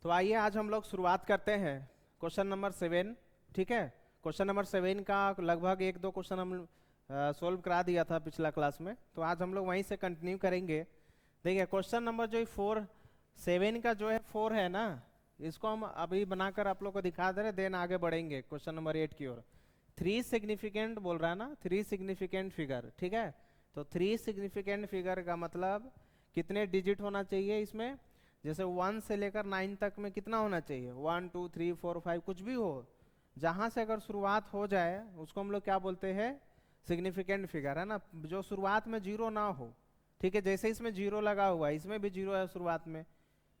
तो आइए आज हम लोग शुरुआत करते हैं क्वेश्चन नंबर 7। ठीक है, क्वेश्चन नंबर 7 का लगभग एक दो क्वेश्चन हम सोल्व करा दिया था पिछला क्लास में, तो आज हम लोग वहीं से कंटिन्यू करेंगे। देखिए क्वेश्चन नंबर जो 7 का जो है 4 है ना, इसको हम अभी बनाकर आप लोग को दिखा दे रहे, देन आगे बढ़ेंगे क्वेश्चन नंबर 8 की ओर। 3 सिग्निफिकेंट बोल रहा है ना, 3 सिग्निफिकेंट फिगर। ठीक है, तो 3 सिग्निफिकेंट फिगर का मतलब कितने डिजिट होना चाहिए इसमें, जैसे 1 से लेकर 9 तक में कितना होना चाहिए, 1 2 3 4 5 कुछ भी हो, जहां से अगर शुरुआत हो जाए उसको हम लोग क्या बोलते हैं, सिग्निफिकेंट फिगर, है ना। जो शुरुआत में जीरो ना हो, ठीक है, जैसे इसमें जीरो लगा हुआ है, इसमें भी जीरो है शुरुआत में,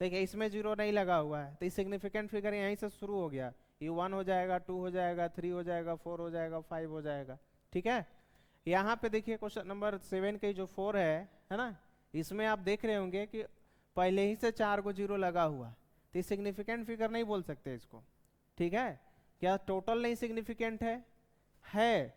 देखिए इसमें जीरो नहीं लगा हुआ है, तो सिग्निफिकेंट फिगर यहीं से शुरू हो गया। ये 1 हो जाएगा, 2 हो जाएगा, 3 हो जाएगा, 4 हो जाएगा, 5 हो जाएगा। ठीक है, यहाँ पे देखिए क्वेश्चन नंबर 7 के जो 4 है ना, इसमें आप देख रहे होंगे कि पहले ही से 4 को जीरो लगा हुआ, तो सिग्निफिकेंट फिगर नहीं बोल सकते इसको। ठीक है, क्या टोटल नहीं सिग्निफिकेंट है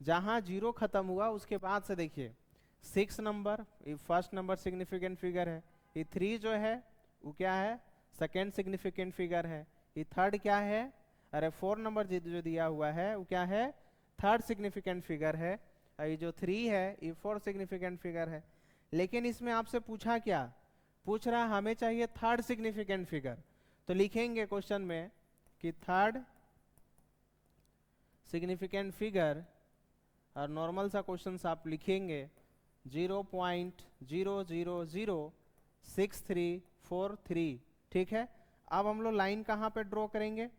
जहां जीरो खत्म हुआ उसके बाद से देखिए 6 नंबर, ये फर्स्ट नंबर सिग्निफिकेंट फिगर है। ये 3 जो है वो क्या है, सेकेंड सिग्निफिकेंट फिगर है। ये थर्ड क्या है, अरे 4 नंबर जो दिया हुआ है वो क्या है, थर्ड सिग्निफिकेंट फिगर है। और ये जो 3 है ये 4 सिग्निफिकेंट फिगर है। लेकिन इसमें आपसे पूछा क्या, पूछ रहा हमें चाहिए थर्ड सिग्निफिकेंट फिगर, तो लिखेंगे क्वेश्चन में कि थर्ड सिग्निफिकेंट फिगर, और नॉर्मल सा क्वेश्चन आप लिखेंगे 0.0006343। ठीक है, अब हम लोग लाइन कहाँ पे ड्रॉ करेंगे।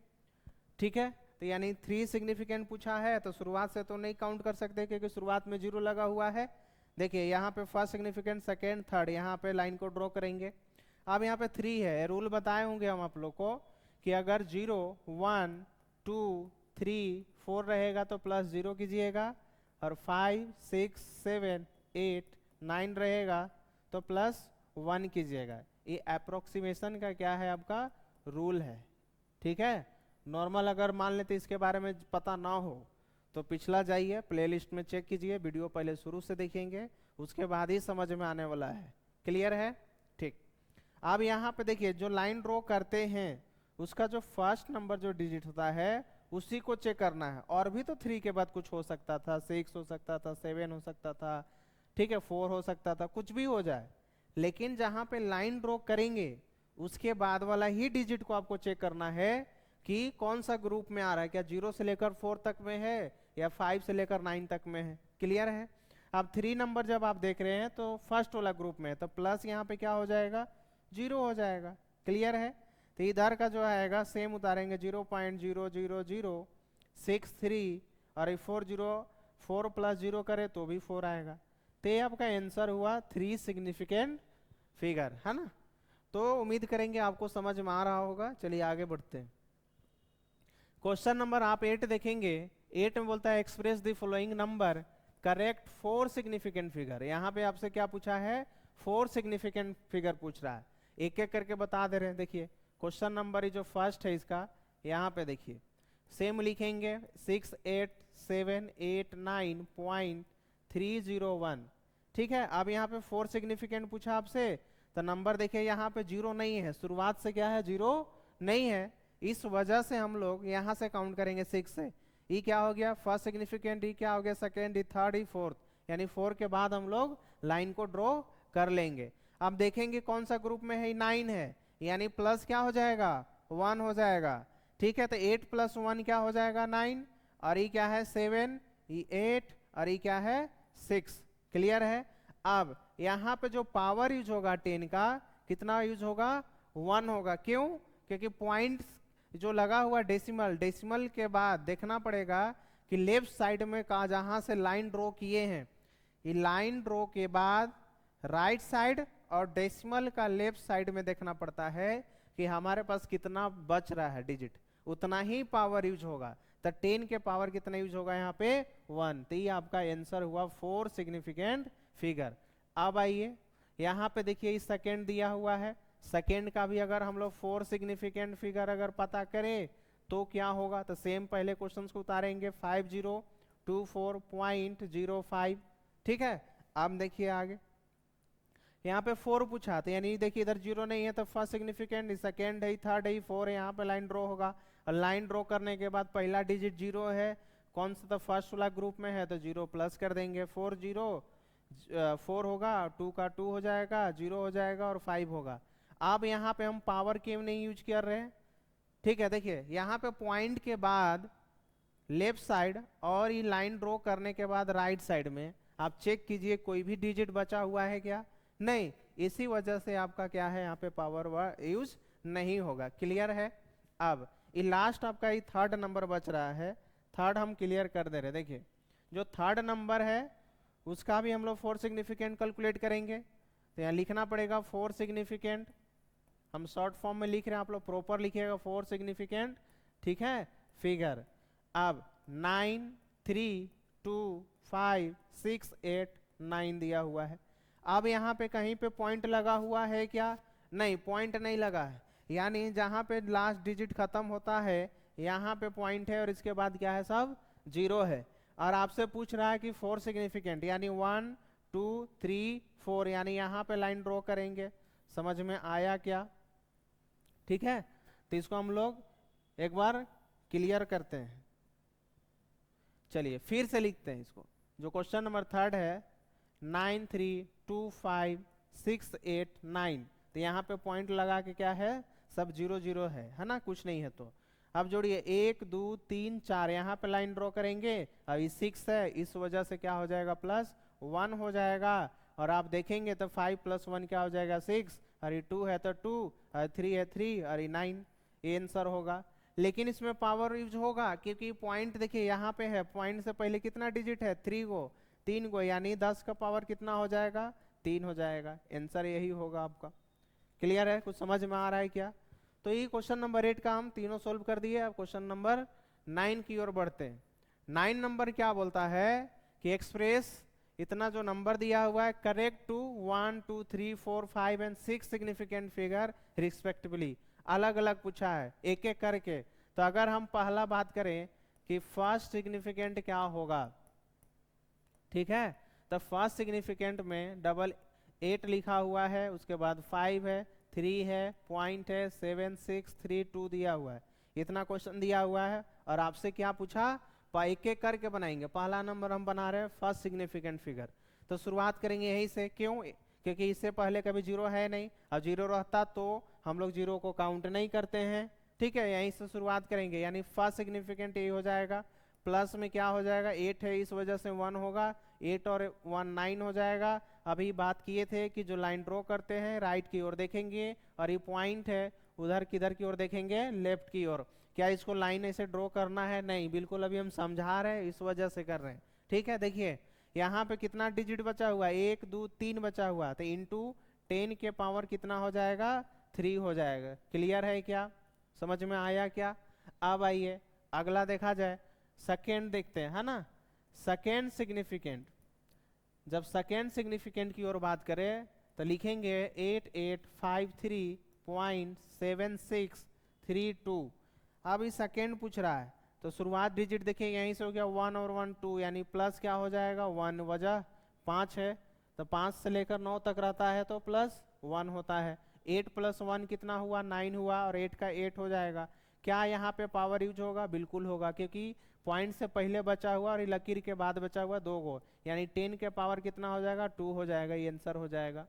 ठीक है, तो यानी 3 सिग्निफिकेंट पूछा है, तो शुरुआत से तो नहीं काउंट कर सकते क्योंकि शुरुआत में जीरो लगा हुआ है। देखिए यहाँ पे फर्स्ट सिग्निफिकेंट, सेकेंड, थर्ड, यहाँ पे लाइन को ड्रॉ करेंगे। अब यहाँ पे 3 है, रूल बताए होंगे हम आप लोग को कि अगर 0 1 2 3 4 रहेगा तो प्लस 0 कीजिएगा, और 5 6 7 8 9 रहेगा तो प्लस 1 कीजिएगा। ये अप्रोक्सीमेशन का क्या है, आपका रूल है। ठीक है, नॉर्मल अगर मान लेते इसके बारे में पता ना हो तो पिछला जाइए प्लेलिस्ट में चेक कीजिए, वीडियो पहले शुरू से देखेंगे, उसके बाद ही समझ में आने वाला है। क्लियर है, ठीक। अब यहाँ पे देखिए जो लाइन ड्रॉ करते हैं उसका जो फर्स्ट नंबर जो डिजिट होता है उसी को चेक करना है। और भी तो 3 के बाद कुछ हो सकता था, 6 हो सकता था, 7 हो सकता था, ठीक है, 4 हो सकता था, कुछ भी हो जाए, लेकिन जहां पे लाइन ड्रॉ करेंगे उसके बाद वाला ही डिजिट को आपको चेक करना है कि कौन सा ग्रुप में आ रहा है, क्या 0 से लेकर 4 तक में है या 5 से लेकर 9 तक में है। क्लियर है, अब 3 नंबर जब आप देख रहे हैं तो फर्स्ट वाला ग्रुप में है, तो प्लस यहाँ पे क्या हो जाएगा, 0 हो जाएगा। क्लियर है, तो इधर का जो आएगा सेम उतारेंगे 0.00063, और 4 प्लस 0 करे तो भी 4 आएगा। तो ये आपका आंसर हुआ 3 सिग्निफिकेंट फिगर, है ना। तो उम्मीद करेंगे आपको समझ में आ रहा होगा। चलिए आगे बढ़ते हैं। क्वेश्चन नंबर आप 8 देखेंगे, 8 में बोलता है express the following number correct 4 significant figure. यहाँ पे आपसे क्या पूछा है, 4 सिग्निफिकेंट फिगर पूछ रहा है, एक एक करके बता दे रहे हैं। देखिए क्वेश्चन नंबर जो फर्स्ट है इसका, यहाँ पे देखिए सेम लिखेंगे 68789.301। ठीक है, अब यहाँ पे 4 सिग्निफिकेंट पूछा आपसे, तो नंबर देखिए यहाँ पे 0 नहीं है, शुरुआत से क्या है, 0 नहीं है, इस वजह से हम लोग यहाँ से काउंट करेंगे 6 से। ई क्या हो गया, फर्स्ट सिग्निफिकेंट, ई क्या हो गया, सेकेंड, ई थर्ड, ई फोर्थ, यानी 4 के बाद हम लोग लाइन को ड्रॉ कर लेंगे। अब देखेंगे कौन सा ग्रुप में है, 9 है, यानी प्लस क्या हो जाएगा, 1 हो जाएगा। ठीक है, तो 8 + 1 क्या हो जाएगा, 9, और ई क्या है 7, ई 8, और ई क्या है 6। क्लियर है, अब यहाँ पे जो पावर यूज होगा 10 का, कितना यूज होगा, 1 होगा। क्यों, क्योंकि पॉइंट जो लगा हुआ डेसिमल, डेसिमल के बाद देखना पड़ेगा कि लेफ्ट साइड में कहा जहां से लाइन ड्रॉ किए हैं, ये लाइन ड्रॉ के बाद राइट साइड और डेसिमल का लेफ्ट साइड में देखना पड़ता है कि हमारे पास कितना बच रहा है डिजिट, उतना ही पावर यूज होगा। तो 10 के पावर कितना यूज होगा यहाँ पे, 1। तो ये आपका आंसर हुआ 4 सिग्निफिकेंट फिगर। अब आइए यहाँ पे देखिए इस सेकेंड दिया हुआ है, सेकेंड का भी अगर हम लोग 4 सिग्निफिकेंट फिगर अगर पता करें तो क्या होगा, तो सेम पहले क्वेश्चन को उतारेंगे 5024.05। ठीक है, अब देखिए आगे यहाँ पे 4 पूछा, तो यानी देखिए इधर 0 नहीं है तो फर्स्ट सिग्निफिकेंट, सेकंड है, थर्ड है, 4 है, यहाँ पे लाइन ड्रॉ होगा। और लाइन ड्रॉ करने के बाद पहला डिजिट 0 है, कौन सा तो फर्स्ट वाला ग्रुप में है, तो 0 प्लस कर देंगे। 4 0 4 होगा, 2 का 2 हो जाएगा, 0 हो जाएगा और 5 होगा। अब यहाँ पे हम पावर क्यों नहीं यूज कर रहे हैं, ठीक है। देखिए यहाँ पे पॉइंट के बाद लेफ्ट साइड और ये लाइन ड्रॉ करने के बाद राइट साइड में आप चेक कीजिए कोई भी डिजिट बचा हुआ है क्या, नहीं। इसी वजह से आपका क्या है, यहाँ पे पावर यूज नहीं होगा। क्लियर है। अब ये लास्ट आपका ये थर्ड नंबर बच रहा है, थर्ड हम क्लियर कर दे रहे। देखिए जो थर्ड नंबर है उसका भी हम लोग 4 सिग्निफिकेंट कैलकुलेट करेंगे, तो यहाँ लिखना पड़ेगा 4 सिग्निफिकेंट। हम शॉर्ट फॉर्म में लिख रहे हैं, आप लोग प्रॉपर लिखिएगा 4 सिग्निफिकेंट, ठीक है, फिगर। अब 9 3 2 5 6 8 9 दिया हुआ है। अब यहाँ पे कहीं पे पॉइंट लगा हुआ है क्या, नहीं, पॉइंट नहीं लगा है। यानी जहाँ पे लास्ट डिजिट खत्म होता है यहाँ पे पॉइंट है और इसके बाद क्या है, सब 0 है। और आपसे पूछ रहा है कि 4 सिग्निफिकेंट, यानी 1 2 3 4, यानी यहाँ पे लाइन ड्रॉ करेंगे। समझ में आया क्या, ठीक है। तो इसको हम लोग एक बार क्लियर करते हैं। चलिए फिर से लिखते हैं इसको। जो क्वेश्चन नंबर थर्ड है 9 3 2 5 6 8 9, तो यहाँ पे पॉइंट लगा के क्या है, सब 0 0 है ना, कुछ नहीं है। तो अब जोड़िए 1 2 3 4, यहाँ पे लाइन ड्रॉ करेंगे। अभी 6 है, इस वजह से क्या हो जाएगा, +1 हो जाएगा। और आप देखेंगे तो 5 + 1 क्या हो जाएगा, 6, और ये 2 है तो 2, और 3 है 3, और ये 9, ये आंसर होगा। लेकिन इसमें पावर यूज होगा क्योंकि पॉइंट देखिए यहाँ पे है, पॉइंट से पहले कितना डिजिट है, 3 गो, यानी 10 का पावर कितना हो जाएगा, 3 हो जाएगा। आंसर यही होगा आपका। क्लियर है, कुछ समझ में आ रहा है क्या। तो ये क्वेश्चन नंबर 8 का हम तीनों सोल्व कर दिए। अब क्वेश्चन नंबर 9 की ओर बढ़ते हैं। 9 नंबर क्या बोलता है कि एक्सप्रेस इतना जो नंबर दिया हुआ है correct to 1 2 3 4 5 and 6 significant figure respectively. अलग अलग पूछा है एक एक करके। तो अगर हम पहला बात करें कि फर्स्ट सिग्निफिकेंट क्या होगा, ठीक है, तो फर्स्ट सिग्निफिकेंट में 8 लिखा हुआ है, उसके बाद 5 है, 3 है, पॉइंट है, 7 6 3 2 दिया हुआ है। इतना क्वेश्चन दिया हुआ है और आपसे क्या पूछा, एक एक करके बनाएंगे। पहला नंबर हम बना रहे हैं फर्स्ट सिग्निफिकेंट फिगर, तो शुरुआत करेंगे यहीं से। क्यों, क्योंकि इससे पहले कभी 0 है नहीं, और 0 रहता तो हम लोग 0 को काउंट नहीं करते हैं, ठीक है। यहीं से शुरुआत करेंगे, यानी फर्स्ट सिग्निफिकेंट यही हो जाएगा। प्लस में क्या हो जाएगा, 8 है, इस वजह से 1 होगा, 8 और 1 9 हो जाएगा। अभी बात किए थे कि जो लाइन ड्रॉ करते हैं राइट की ओर देखेंगे, और ये पॉइंट है उधर किधर की ओर देखेंगे, लेफ्ट की ओर। क्या इसको लाइन ऐसे ड्रॉ करना है, नहीं, बिल्कुल अभी हम समझा रहे हैं, इस वजह से कर रहे हैं, ठीक है। देखिए यहाँ पे कितना डिजिट बचा हुआ है, 1 2 3 बचा हुआ, तो इंटू 10 के पावर कितना हो जाएगा, 3 हो जाएगा। क्लियर है क्या, समझ में आया क्या। अब आइए अगला देखा जाए, सेकेंड देखते हैं, है ना। सेकेंड सिग्निफिकेंट, जब सेकेंड सिग्निफिकेंट की ओर बात करें तो लिखेंगे 8853.7632। अब इस सेकेंड पूछ रहा है तो शुरुआत डिजिट देखिए यहीं से हो गया 1 और 1 2, यानी प्लस क्या हो जाएगा, 1 वजह 5 है, तो 5 से लेकर 9 तक रहता है तो +1 होता है। 8 + 1 कितना हुआ, 9 हुआ, और 8 का 8 हो जाएगा। क्या यहाँ पे पावर यूज होगा, बिल्कुल होगा, क्योंकि पॉइंट से पहले बचा हुआ और लकीर के बाद बचा हुआ 2 गो, यानी 10 के पावर कितना हो जाएगा, 2 हो जाएगा, ये आंसर हो जाएगा।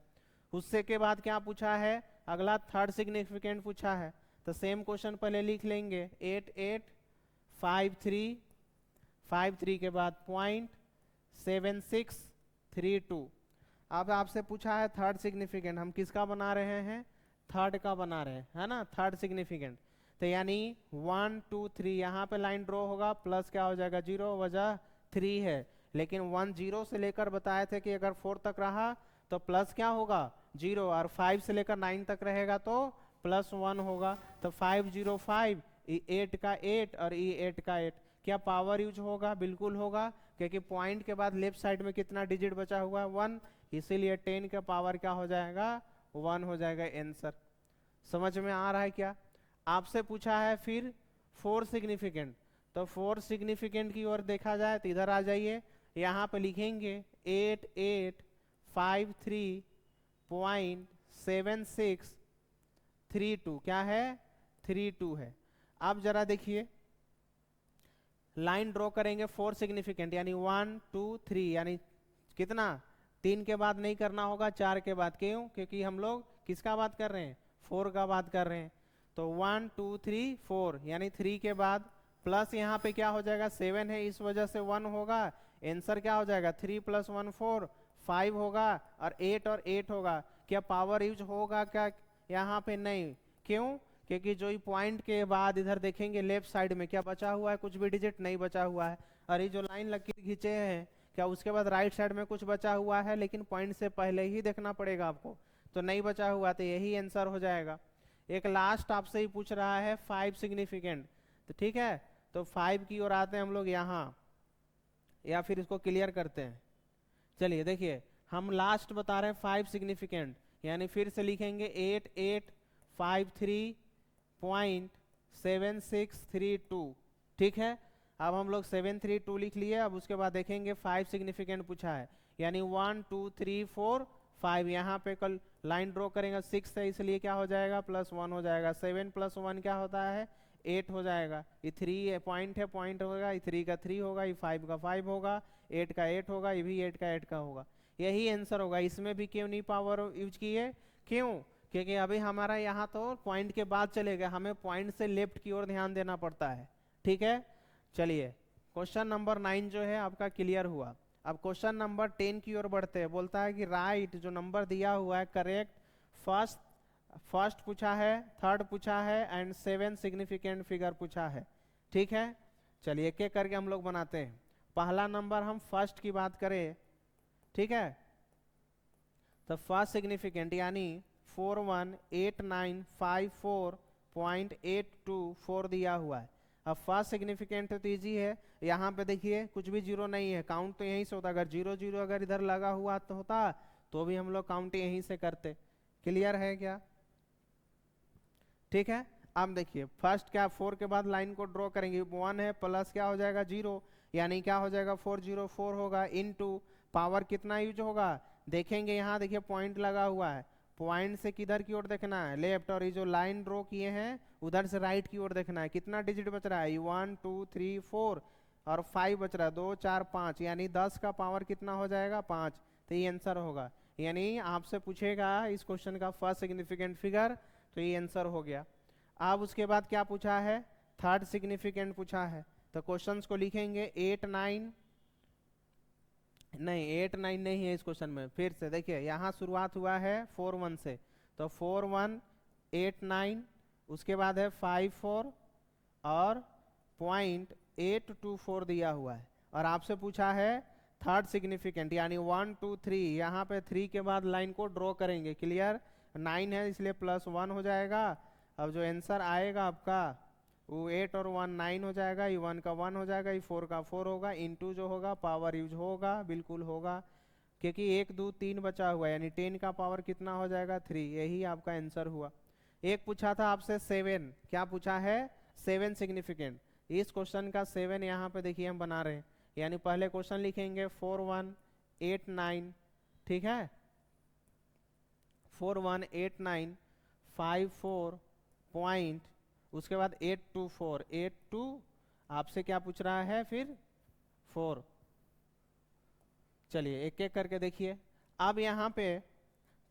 उससे के बाद क्या पूछा है, अगला थर्ड सिग्निफिकेंट पूछा है, तो सेम क्वेश्चन पहले लिख लेंगे 8 8 5 3 5 3 के बाद पॉइंट 7 6 3 2। अब आपसे पूछा है थर्ड सिग्निफिकेंट, हम किसका बना रहे हैं, थर्ड का बना रहे हैं, है ना, थर्ड सिग्निफिकेंट। तो यानी 1 2 3 यहाँ पे लाइन ड्रॉ होगा, प्लस क्या हो जाएगा, 0 वजह 3 है। लेकिन 1 0 से लेकर बताए थे कि अगर 4 तक रहा तो प्लस क्या होगा, 0, और 5 से लेकर 9 तक रहेगा तो +1 होगा। तो 5 0 5, 8 का 8 और 8 का 8, क्या पावर यूज होगा, बिल्कुल होगा, क्योंकि पॉइंट के बाद लेफ्ट साइड में कितना डिजिट बचा हुआ है, 1, इसीलिए 10 का पावर क्या हो जाएगा, 1 हो जाएगा आंसर। समझ में आ रहा है क्या। आपसे पूछा है फिर 4 सिग्निफिकेंट, तो 4 सिग्निफिकेंट की ओर देखा जाए तो इधर आ जाइए, यहाँ पे लिखेंगे 8 8 5 3 0.7632 क्या है 32 है। अब जरा देखिए लाइन ड्रॉ करेंगे 4 सिग्निफिकेंट यानी 1 2 3 यानी कितना 3 के बाद नहीं करना होगा 4 के बाद, क्यों क्योंकि हम लोग किसका बात कर रहे हैं 4 का बात कर रहे हैं। तो 1 2 3 4 यानी 3 के बाद प्लस यहाँ पे क्या हो जाएगा 7 है इस वजह से 1 होगा। आंसर क्या हो जाएगा 3 + 1 4 5 होगा और 8 होगा। क्या पावर यूज होगा क्या यहाँ पे नहीं, क्यों क्योंकि जो पॉइंट के बाद इधर देखेंगे लेफ्ट साइड में क्या बचा हुआ है कुछ भी डिजिट नहीं बचा हुआ है। और ये जो लाइन लकीर खींचे हैं क्या उसके बाद राइट साइड में कुछ बचा हुआ है, लेकिन पॉइंट से पहले ही देखना पड़ेगा आपको, तो नहीं बचा हुआ तो यही आंसर हो जाएगा। एक लास्ट आपसे ही पूछ रहा है 5 सिग्निफिकेंट, तो ठीक है तो 5 की ओर आते हैं हम लोग यहाँ, या फिर इसको क्लियर करते हैं। चलिए देखिए हम लास्ट बता रहे हैं 5 सिग्निफिकेंट यानी फिर से लिखेंगे 8853.7632 ठीक है। अब हम लोग 732 लिख लिए। अब उसके बाद देखेंगे 5 सिग्निफिकेंट पूछा है यानी 1 2 3 4 5 यहाँ पे कल लाइन ड्रॉ करेंगे 6 है इसलिए क्या हो जाएगा +1 हो जाएगा। 7 + 1 क्या होता है 8 हो जाएगा। ये 3 पॉइंट है पॉइंट होगा, ये 3 का 3 होगा, ये 5 का 5 होगा, 8 का 8 होगा, ये भी 8 का 8 का होगा। यही आंसर होगा। इसमें भी क्यों नहीं पावर यूज किए, क्यों क्योंकि अभी हमारा यहाँ तो पॉइंट के बाद चलेगा, हमें पॉइंट से लेफ्ट की ओर ध्यान देना पड़ता है। ठीक है चलिए क्वेश्चन नंबर 9 जो है आपका क्लियर हुआ। अब क्वेश्चन नंबर 10 की ओर बढ़ते हैं। बोलता है कि राइट जो नंबर दिया हुआ है करेक्ट फर्स्ट पूछा है, थर्ड पूछा है एंड 7 सिग्निफिकेंट फिगर पूछा है। ठीक है चलिए एक एक करके हम लोग बनाते हैं। पहला नंबर हम फर्स्ट की बात करें, ठीक है तो फर्स्ट सिग्निफिकेंट यानी 418954824 दिया हुआ है। अब फर्स्ट सिग्निफिकेंट तो इजी है, यहाँ पे देखिए कुछ भी जीरो नहीं है, काउंट तो यहीं से होता। अगर 0 0 अगर इधर लगा हुआ तो होता तो भी हम लोग काउंट यहीं से करते। क्लियर है क्या, ठीक है। अब देखिए फर्स्ट क्या 4 के बाद लाइन को ड्रॉ करेंगे 1 है प्लस क्या हो जाएगा 0 यानी क्या हो जाएगा 404 होगा इनटू पावर कितना यूज होगा देखेंगे। यहाँ देखिए पॉइंट लगा हुआ है, पॉइंट से किधर की ओर देखना है लेफ्ट, और ये जो लाइन ड्रॉ किए हैं उधर से राइट की ओर देखना है। कितना डिजिट बच रहा है 1 2 3 4 और 5 बच रहा है 2 4 5 यानी 10 का पावर कितना हो जाएगा 5, तो ये आंसर होगा। यानी आपसे पूछेगा इस क्वेश्चन का फर्स्ट सिग्निफिकेंट फिगर, तो ये आंसर हो गया। अब उसके बाद क्या पूछा है थर्ड सिग्निफिकेंट पूछा है, तो क्वेश्चंस को लिखेंगे 8 9 नहीं है इस क्वेश्चन में। फिर से देखिए यहाँ शुरुआत हुआ है 4 1 से, तो 4 1 8 9 उसके बाद है 5 4 और .824 दिया हुआ है। और आपसे पूछा है थर्ड सिग्निफिकेंट यानी 1 2 3 यहाँ पे 3 के बाद लाइन को ड्रॉ करेंगे। क्लियर 9 है इसलिए +1 हो जाएगा। अब जो आंसर आएगा आपका वो 8 और 1 9 हो जाएगा, ये 1 का 1 हो जाएगा, ये 4 का 4 होगा, इनटू जो होगा पावर यूज होगा, बिल्कुल होगा क्योंकि 1 2 3 बचा हुआ है यानी 10 का पावर कितना हो जाएगा 3, यही आपका आंसर हुआ। एक पूछा था आपसे 7, क्या पूछा है 7 सिग्निफिकेंट। इस क्वेश्चन का 7 यहाँ पे देखिए हम बना रहे हैं, यानी पहले क्वेश्चन लिखेंगे 4 1 8 9 ठीक है 4 1 8 9 5 4 पॉइंट उसके बाद 8 2 आपसे क्या पूछ रहा है फिर 4। चलिए एक एक करके देखिए। अब यहाँ पे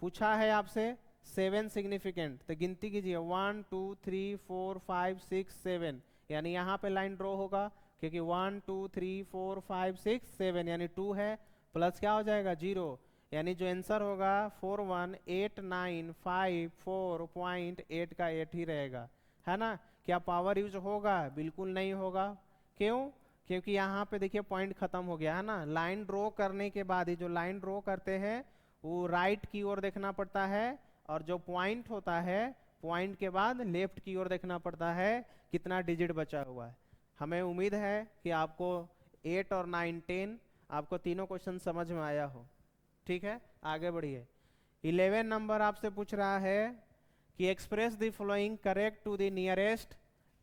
पूछा है आपसे 7 सिग्निफिकेंट, तो गिनती कीजिए 1 2 3 4 5 6 7 यानी यहाँ पे लाइन ड्रॉ होगा क्योंकि 1 2 3 4 5 6 7 यानी 2 है प्लस क्या हो जाएगा 0 यानी जो आंसर होगा 4 1 8 9 5 4.8 का 8 ही रहेगा, है ना। क्या पावर यूज होगा, बिल्कुल नहीं होगा। क्यों, क्योंकि यहाँ पे देखिए पॉइंट खत्म हो गया है ना। लाइन ड्रॉ करने के बाद ही जो लाइन ड्रॉ करते हैं वो राइट की ओर देखना पड़ता है, और जो पॉइंट होता है पॉइंट के बाद लेफ्ट की ओर देखना पड़ता है कितना डिजिट बचा हुआ है। हमें उम्मीद है कि आपको 8 और 9 10 आपको तीनों क्वेश्चन समझ में आया हो। ठीक है आगे बढ़िए। 11 नंबर आपसे पूछ रहा है कि express the following correct to the nearest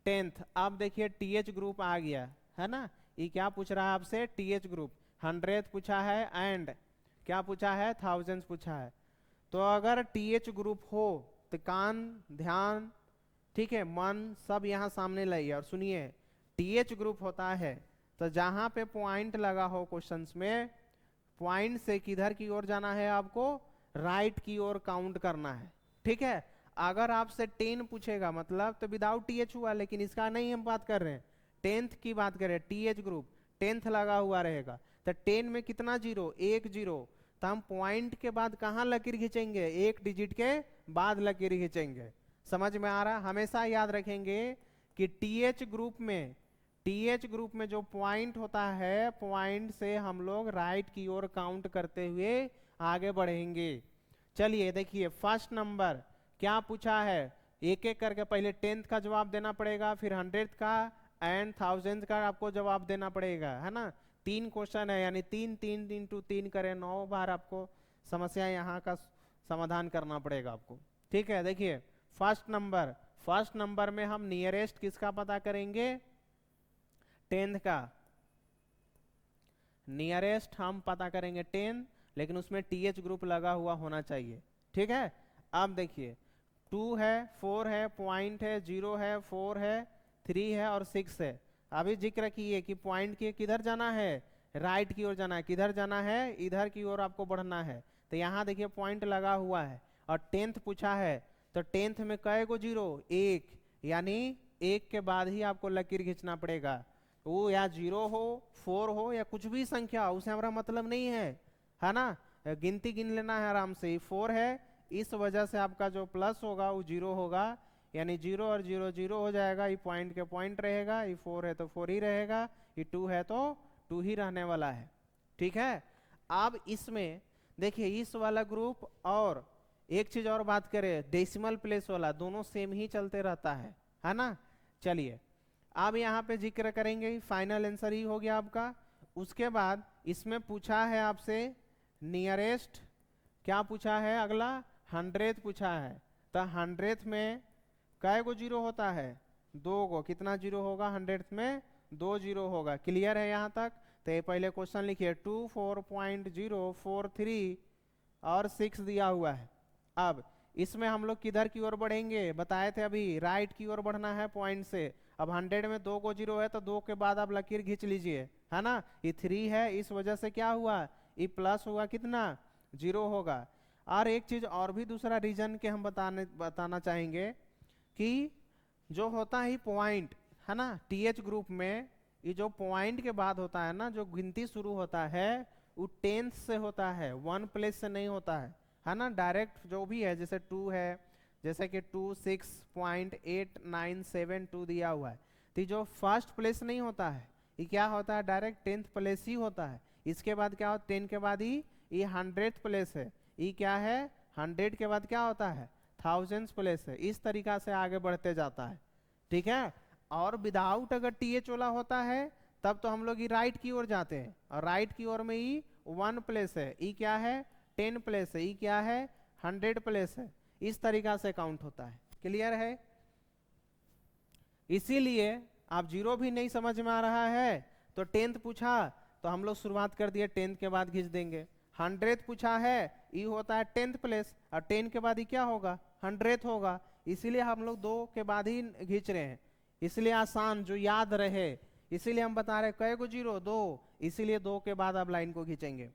10th। आप देखिए TH ग्रुप आ गया है ना। ये क्या पूछ रहा है आपसे TH ग्रुप 100th पूछा है एंड क्या पूछा है 1000 पूछा है। तो अगर टीएच ग्रुप हो तो कान, ध्यान, ठीक है, मन सब यहाँ सामने लाइए और सुनिए। टीएच ग्रुप होता है तो जहां पे पॉइंट लगा हो क्वेश्चंस में, पॉइंट से किधर की ओर जाना है आपको, राइट की ओर काउंट करना है, ठीक है। अगर आपसे 10 पूछेगा मतलब तो विदाउट टीएच हुआ, लेकिन इसका नहीं हम बात कर रहे हैं, 10th की बात करें, टीएच ग्रुप 10th लगा हुआ रहेगा तो 10 में कितना जीरो, एक जीरो, तो हम पॉइंट के बाद कहाँ लकीर खींचेंगे, एक डिजिट के बाद लकीर खींचेंगे। समझ में आ रहा? हमेशा याद रखेंगे कि टीएच ग्रुप में जो पॉइंट होता है, पॉइंट से हम लोग राइट की ओर काउंट करते हुए आगे बढ़ेंगे। चलिए देखिए फर्स्ट नंबर क्या पूछा है, एक एक करके पहले 10th का जवाब देना पड़ेगा, फिर 100th का एंड 1000th का आपको जवाब देना पड़ेगा, है ना। 3 क्वेश्चन है, यानी 3 इंटू 3 करें 9 बार आपको समस्या यहाँ का समाधान करना पड़ेगा आपको, ठीक है। देखिए फर्स्ट नंबर में हम नियरेस्ट किसका पता करेंगे, 10th का नियरेस्ट हम पता करेंगे 10, लेकिन उसमें टीएच ग्रुप लगा हुआ होना चाहिए, ठीक है। अब देखिए 2 है, 4 है, पॉइंट है, 0 है, 4 है, 3 है और 6 है। अभी जिक्र किए कि पॉइंट के किधर जाना है, राइट की ओर जाना है, किधर जाना है, इधर की ओर आपको बढ़ना है। तो यहाँ देखिए पॉइंट लगा हुआ है और 10th पूछा है, तो 10th में कई गो जीरो, एक, यानी एक के बाद ही आपको लकीर खींचना पड़ेगा। वो या 0 हो, 4 हो या कुछ भी संख्या हो, उसे हमारा मतलब नहीं है ना। गिनती गिन लेना है आराम से। 4 है, इस वजह से आपका जो प्लस होगा वो 0 होगा, यानी 0 और 0 0 हो जाएगा। ये पॉइंट के पॉइंट रहेगा, ये 4 है तो 4 ही रहेगा, ये 2 है तो 2 ही रहने वाला है, ठीक है। अब इसमें देखिए इस वाला ग्रुप और एक चीज और बात करें, डेसिमल प्लेस वाला, दोनों सेम ही चलते रहता है ना। चलिए अब यहाँ पे जिक्र करेंगे, फाइनल आंसर ही हो गया आपका। उसके बाद इसमें पूछा है आपसे नियरेस्ट, क्या पूछा है अगला, 100th पूछा है। तो 100th में कै गो जीरो होता है, 2 गो। कितना जीरो होगा 100th में, 2 जीरो होगा। क्लियर है यहाँ तक? तो ये पहले क्वेश्चन लिखिए, 24.043 और 6 दिया हुआ है। अब इसमें हम लोग किधर की ओर बढ़ेंगे, बताए थे अभी, राइट की ओर बढ़ना है पॉइंट से। अब 100 में 2 को जीरो है तो 2 के बाद आप लकीर खींच लीजिए, है ना। ये 3 है, इस वजह से क्या हुआ, ये प्लस हुआ, कितना, 0 होगा। और एक चीज और भी दूसरा रीजन के हम बताना चाहेंगे कि जो होता है पॉइंट, है ना, टीएच ग्रुप में ये जो पॉइंट के बाद होता है ना, जो गिनती शुरू होता है वो 10th से होता है, 1 प्लेस से नहीं होता है ना। डायरेक्ट जो भी है, जैसे 2 है, जैसे कि 26.8972 दिया हुआ है, तो जो फर्स्ट प्लेस नहीं होता है, ये क्या होता है, डायरेक्ट 10th प्लेस ही होता है। इसके बाद क्या होता है, 10 के बाद ही ये 100th प्लेस है, ये क्या है, 100 के बाद क्या होता है, 1000th प्लेस है। इस तरीका से आगे बढ़ते जाता है, ठीक है। और विदाउट अगर टीएच वाला होता है तब तो हम लोग ये राइट की ओर जाते हैं, और राइट की ओर में ये 1 प्लेस है, ये क्या है, 10 प्लेस है, ये क्या है, 100 प्लेस है। इस तरीका से काउंट होता है। क्लियर है? इसीलिए आप 0 भी नहीं समझ में आ रहा है तो 10th पूछा तो हम लोग शुरुआत कर दिए 10th के बाद खींच देंगे। 100th पूछा है, ये होता है 10th प्लेस, और 10 के बाद ही क्या होगा, 100th होगा। इसीलिए हम लोग 2 के बाद ही खींच रहे हैं, इसलिए आसान, जो याद रहे। इसीलिए हम बता रहे कई गो जीरो, 2, इसीलिए 2 के बाद आप लाइन को खींचेंगे।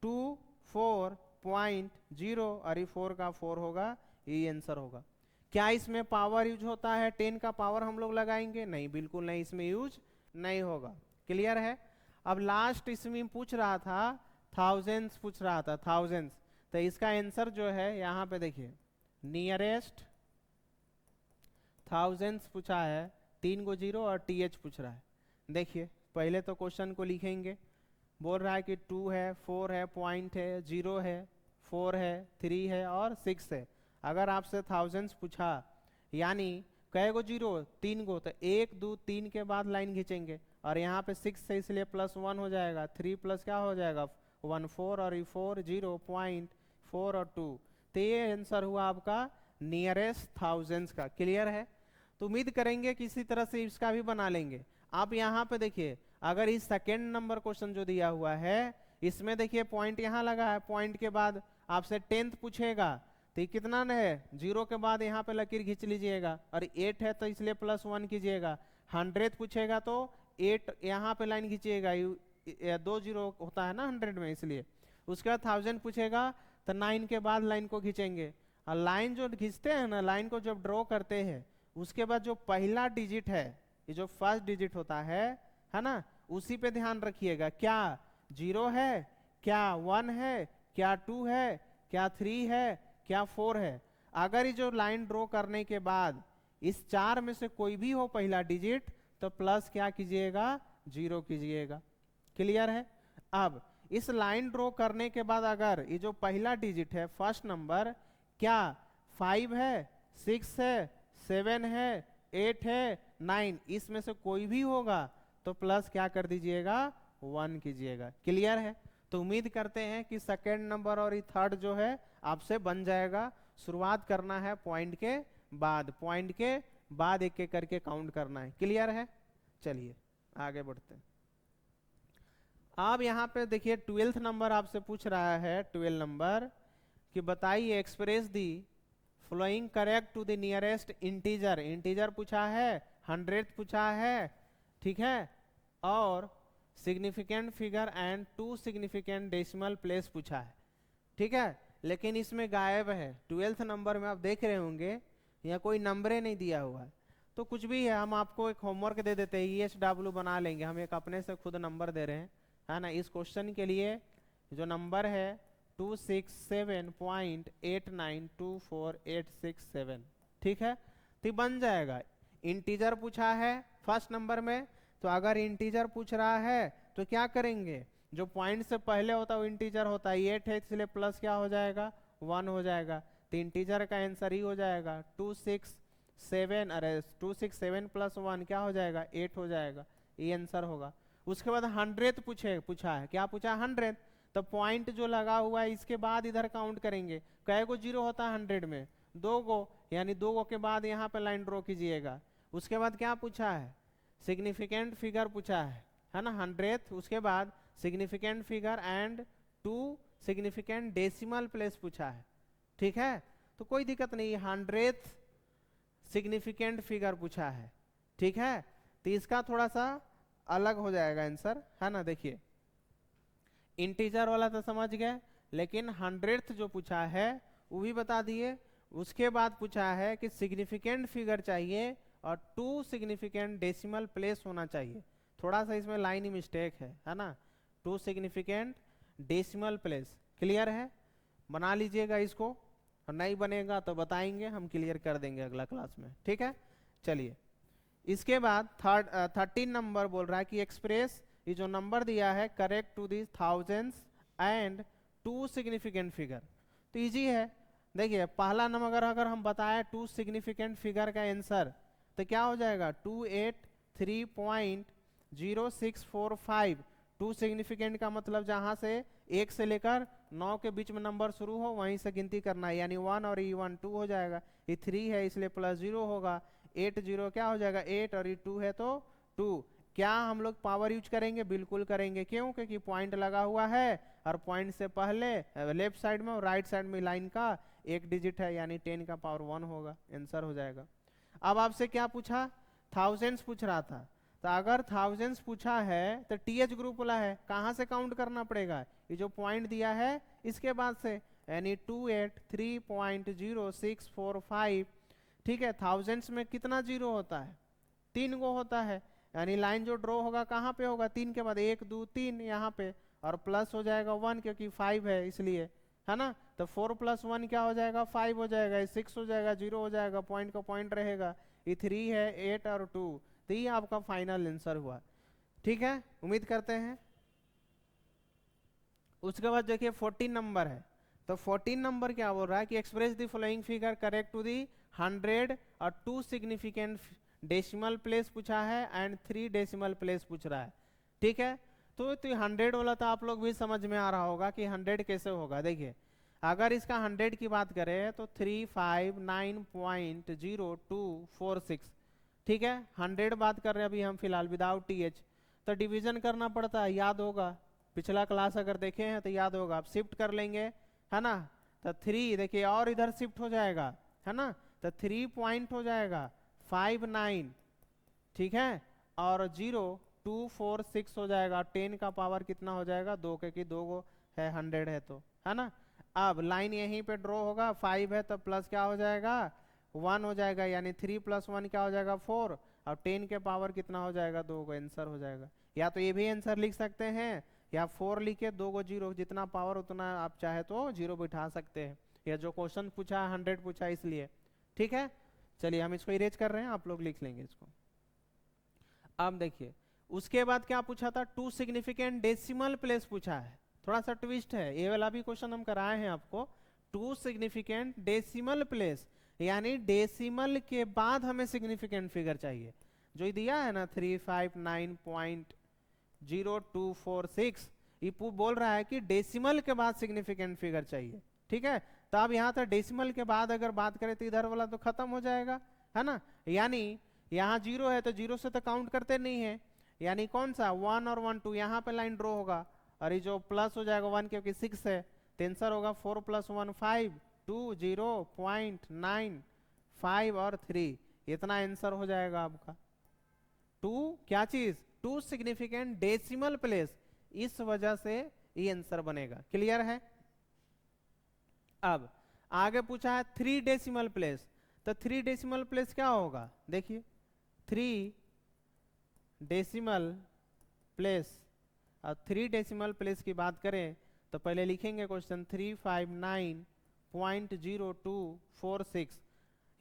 24.0 और ये 4 का 4 होगा, ये आंसर होगा। क्या इसमें पावर यूज होता है, 10 का पावर हम लोग लगाएंगे? नहीं, बिल्कुल नहीं, इसमें यूज नहीं होगा। क्लियर है? अब लास्ट इसमें पूछ रहा था थाउजेंड्स, पूछ रहा था थाउजेंड्स, तो इसका आंसर जो है यहाँ पे देखिए, नियरेस्ट थाउजेंड्स पूछा है, 3 गो जीरो और टीएच पूछ रहा है। देखिए पहले तो क्वेश्चन को लिखेंगे, बोल रहा है कि 2 है, 4 है, पॉइंट है, 0 है, 4 है, 3 है और 6 है। अगर आपसे थाउजेंड्स पूछा, यानी कै गो जीरो, 3 गो, तो 1 2 3 के बाद लाइन खींचेंगे, और यहाँ पे 6 है इसलिए +1 हो जाएगा, 3 प्लस क्या हो जाएगा 1, 4 और 4, 0.4 और 2। तो ये आंसर हुआ आपका नियरेस्ट थाउजेंड्स का। क्लियर है? तो उम्मीद करेंगे कि इसी तरह से इसका भी बना लेंगे। आप यहाँ पे देखिए, अगर इस सेकेंड नंबर क्वेश्चन जो दिया हुआ है, इसमें देखिए पॉइंट यहाँ लगा है, पॉइंट के बाद आपसे 10th पूछेगा तो ये कितना है, 0 के बाद यहाँ पे लकीर खींच लीजिएगा, और 8 है तो इसलिए +1 कीजिएगा। 100th पूछेगा तो 8 यहाँ पे लाइन खींचिएगा, 2 0 होता है ना 100 में, इसलिए। उसके बाद 1000 पूछेगा तो 9 के बाद लाइन को खींचेंगे, और लाइन जो खींचते हैं ना, लाइन को जब ड्रॉ करते हैं उसके बाद जो पहला डिजिट है, ये जो फर्स्ट डिजिट होता है ना, उसी पे ध्यान रखिएगा। क्या 0 है, क्या 1 है, क्या 2 है, क्या 3 है, क्या 4 है। अगर ये जो लाइन ड्रॉ करने के बाद इस 4 में से कोई भी हो पहला डिजिट, तो प्लस क्या कीजिएगा, 0 कीजिएगा। क्लियर है। अब इस लाइन ड्रॉ करने के बाद अगर ये जो पहला डिजिट है फर्स्ट नंबर, क्या 5 है, 6 है, 7 है, 8 है, 9, इसमें से कोई भी होगा तो प्लस क्या कर दीजिएगा, 1 कीजिएगा। क्लियर है। तो उम्मीद करते हैं कि सेकेंड नंबर और ये थर्ड जो है आपसे बन जाएगा। शुरुआत करना है पॉइंट के बाद, पॉइंट के बाद एक एक करके काउंट करना है। क्लियर है। चलिए आगे बढ़ते हैं। अब यहाँ पे देखिए 12th नंबर आपसे पूछ रहा है, 12 नंबर, कि बताइए express the following correct to the nearest integer. Integer पूछा है, 100th पूछा है, ठीक है, और significant figure and 2 significant decimal place पूछा है। ठीक है, लेकिन इसमें गायब है। 12th नंबर में आप देख रहे होंगे यहाँ कोई नंबरे नहीं दिया हुआ है। तो कुछ भी है, हम आपको एक होमवर्क दे देते हैं, ESW बना लेंगे, हम एक अपने से खुद नंबर दे रहे हैं, है ना। इस क्वेश्चन के लिए जो नंबर है 267.89248667, ठीक है, तो बन जाएगा। इंटीजर पूछा है फर्स्ट नंबर में, तो अगर इंटीजर पूछ रहा है तो क्या करेंगे, जो पॉइंट से पहले होता है वो इंटीजर होता है, 8 है इसलिए प्लस क्या हो जाएगा, 1 हो जाएगा। तो इंटीजर का आंसर ही हो जाएगा 267, अरे 267 + 1 क्या हो जाएगा, 8 हो जाएगा, ये आंसर होगा। उसके बाद 100th पूछा है, क्या पूछा, 100th, तो पॉइंट जो लगा हुआ है इसके बाद इधर काउंट करेंगे। कै गो 0 होता है 100 में, 2 गो, यानी 2 गो के बाद यहाँ पे लाइन ड्रॉ कीजिएगा। उसके बाद क्या पूछा है, सिग्निफिकेंट फिगर पूछा है ना, 100th, उसके बाद significant figure and 2 significant decimal place पूछा है। ठीक है, तो कोई दिक्कत नहीं, 100th सिग्निफिकेंट फिगर पूछा है, ठीक है, तो इसका थोड़ा सा अलग हो जाएगा आंसर, है ना। देखिए इंटीजर वाला तो समझ गए, लेकिन 100th जो पूछा है वो भी बता दिए। उसके बाद पूछा है कि सिग्निफिकेंट फिगर चाहिए और 2 सिग्निफिकेंट डेसिमल प्लेस होना चाहिए। थोड़ा सा इसमें लाइन ही मिस्टेक है ना, 2 सिग्निफिकेंट डेसिमल प्लेस। क्लियर है, बना लीजिएगा इसको, और नहीं बनेगा तो बताएंगे, हम क्लियर कर देंगे अगला क्लास में। ठीक है, चलिए इसके बाद 13 नंबर बोल रहा है कि एक्सप्रेस, ये जो नंबर दिया है, correct to the thousands and 2 significant figure. तो इजी है, देखिए पहला नंबर अगर हम बताएं 2 सिग्निफिकेंट फिगर का आंसर, तो क्या हो जाएगा 283.0645। 2 सिग्निफिकेंट का मतलब जहां से 1 से लेकर 9 के बीच में नंबर शुरू हो वहीं से गिनती करना है, यानी 1 और ये 1 2 हो जाएगा, ये 3 है इसलिए +0 होगा, 8 0 क्या हो जाएगा 8, और ये 2 है तो 2। क्या हम लोग पावर यूज करेंगे, बिल्कुल करेंगे, क्यों, क्योंकि पॉइंट लगा हुआ है और पॉइंट से पहले लेफ्ट साइड में और राइट साइड में लाइन का एक डिजिट है, यानी 10 का पावर 1 होगा, आंसर हो जाएगा। अब आपसे क्या पूछा, थाउजेंड्स पूछ रहा था, तो अगर थाउजेंड्स पूछा है तो TH ग्रुप वाला है, कहाँ से काउंट करना पड़ेगा, ये जो पॉइंट दिया है इसके बाद से, यानी 283.0645। ठीक है, थाउजेंड्स में कितना 0 होता है, 3 गो होता है, यानी लाइन जो ड्रॉ होगा कहाँ पे होगा, 3 के बाद 1 2 3 यहाँ पे, और प्लस हो जाएगा 1 क्योंकि 5 है इसलिए, है ना। तो 4 + 1 क्या हो जाएगा, 5 हो जाएगा, 6 हो जाएगा, 0 हो जाएगा, पॉइंट का पॉइंट रहेगा, ये 3 है, 8 और 2, तो ये आपका फाइनल आंसर हुआ। ठीक है, उम्मीद करते हैं। उसके बाद देखिए 14 नंबर है, तो 14 नंबर क्या बोल रहा है कि express the following figure correct to the 100 और 2 सिग्निफिकेंट डेसिमल प्लेस पूछा है एंड 3 डेसिमल प्लेस पूछ रहा है। ठीक है, तो 100 वाला तो आप लोग भी समझ में आ रहा होगा कि 100 कैसे होगा। देखिए अगर इसका 100 की बात करें तो 359.0246, ठीक है, 100 बात कर रहे हैं अभी हम फिलहाल विदाउट TH, तो डिवीजन करना पड़ता है, याद होगा, पिछला क्लास अगर देखे हैं तो याद होगा, आप शिफ्ट कर लेंगे, है ना, तो 3 देखिए और इधर शिफ्ट हो जाएगा, है ना, तो 3 पॉइंट हो जाएगा 59, ठीक है, और 0 2 4 6 हो जाएगा। 10 का पावर कितना हो जाएगा, 2 के कि 2 को है 100 है तो, है ना। अब लाइन यहीं पे ड्रॉ होगा, 5 है तो प्लस क्या हो जाएगा 1 हो जाएगा, यानी 3 + 1 क्या हो जाएगा 4, और 10 के पावर कितना हो जाएगा 2 को, आंसर हो जाएगा। या तो ये भी आंसर लिख सकते हैं, या 4 लिखे 2 को 0, जितना पावर उतना आप चाहे तो 0 बिठा सकते हैं। या जो क्वेश्चन पूछा 100 पूछा इसलिए, ठीक है। चलिए हम इसको इरेज कर रहे हैं, आप लोग लिख लेंगे इसको। अब देखिए उसके बाद क्या पूछा था, 2 सिग्निफिकेंट डेसिमल प्लेस पूछा है। थोड़ा सा ट्विस्ट है, ये वाला भी क्वेश्चन हम कराए हैं आपको। 2 सिग्निफिकेंट डेसिमल प्लेस, यानी डेसिमल के बाद हमें सिग्निफिकेंट फिगर चाहिए। जो दिया है ना 359.0246, ये बोल रहा है कि डेसिमल के बाद सिग्निफिकेंट फिगर चाहिए, ठीक है। तो अब यहाँ तक डेसिमल के बाद अगर बात करें तो इधर वाला तो खत्म हो जाएगा, है ना। यानी यहाँ 0 है तो 0 से तो काउंट करते नहीं है, यानी कौन सा 1 और 1 2 यहाँ पे लाइन ड्रॉ होगा, और ये जो प्लस हो जाएगा 1 क्योंकि 6 है, तो आंसर होगा 4 + 1 5 2 0.9 5 और 3, इतना आंसर हो जाएगा आपका। 2 क्या चीज, 2 सिग्निफिकेंट डेसिमल प्लेस, इस वजह से ये आंसर बनेगा। क्लियर है। अब आगे पूछा है 3 डेसिमल प्लेस, तो 3 डेसिमल प्लेस क्या होगा, देखिए 3 डेसिमल प्लेस, और 3 डेसिमल प्लेस की बात करें तो पहले लिखेंगे क्वेश्चन 359.0246,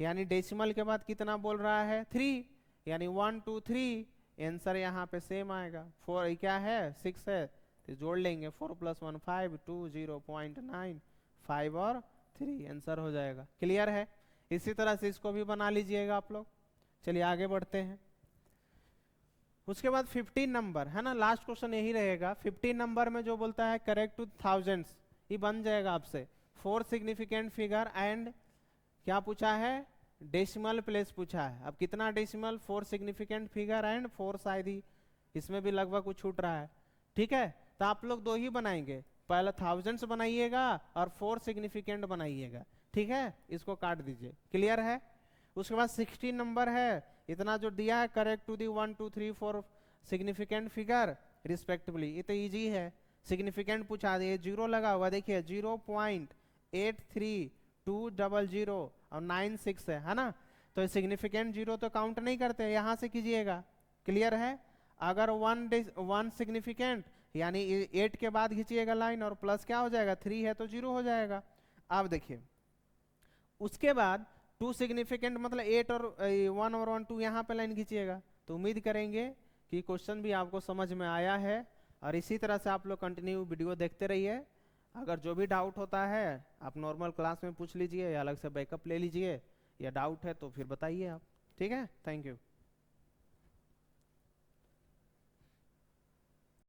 यानी डेसिमल के बाद कितना बोल रहा है 3, यानी 1 2 3, आंसर यहाँ पे सेम आएगा। 4 क्या है 6 है तो जोड़ लेंगे, 4 + 1 5 2 0.9 5 और 3, आंसर हो जाएगा। क्लियर है। इसी तरह से इसको भी बना लीजिएगा आप लोग। चलिए आगे बढ़ते हैं। उसके बाद 15 नंबर है ना, लास्ट क्वेश्चन यही रहेगा। 15 नंबर में जो बोलता है करेक्ट टू थाउजेंड्स, ये बन जाएगा आपसे 4 सिग्निफिकेंट फिगर एंड क्या पूछा है, डेसिमल प्लेस पूछा है। अब कितना डेसिमल, 4 सिग्निफिकेंट फिगर एंड 4 शायद ही इसमें भी लगभग कुछ छूट रहा है, ठीक है। तो आप लोग 2 ही बनाएंगे, पहले थाउजेंड्स बनाइएगा और 4 सिग्निफिकेंट बनाइएगा, ठीक है। इसको काट दीजिए। क्लियर है। उसके बाद 16 नंबर है, इतना जो दिया है correct to the 1 2 3 4 significant figure respectively, ये तो इजी है। सिग्निफिकेंट पूछा दिए, 0 लगा हुआ देखिए 0.83200 और 96 है ना। तो सिग्निफिकेंट 0 तो काउंट नहीं करते, यहाँ से कीजिएगा। क्लियर है। अगर 1 सिग्निफिकेंट यानी 8 के बाद खींचिएगा लाइन, और प्लस क्या हो जाएगा 3 है तो 0 हो जाएगा। अब देखिए उसके बाद 2 सिग्निफिकेंट मतलब 8 और 1 और 1 2 यहाँ पे लाइन खींचिएगा। तो उम्मीद करेंगे कि क्वेश्चन भी आपको समझ में आया है, और इसी तरह से आप लोग कंटिन्यू वीडियो देखते रहिए। अगर जो भी डाउट होता है आप नॉर्मल क्लास में पूछ लीजिए, या अलग से बैकअप ले लीजिए, या डाउट है तो फिर बताइए आप, ठीक है। Thank you.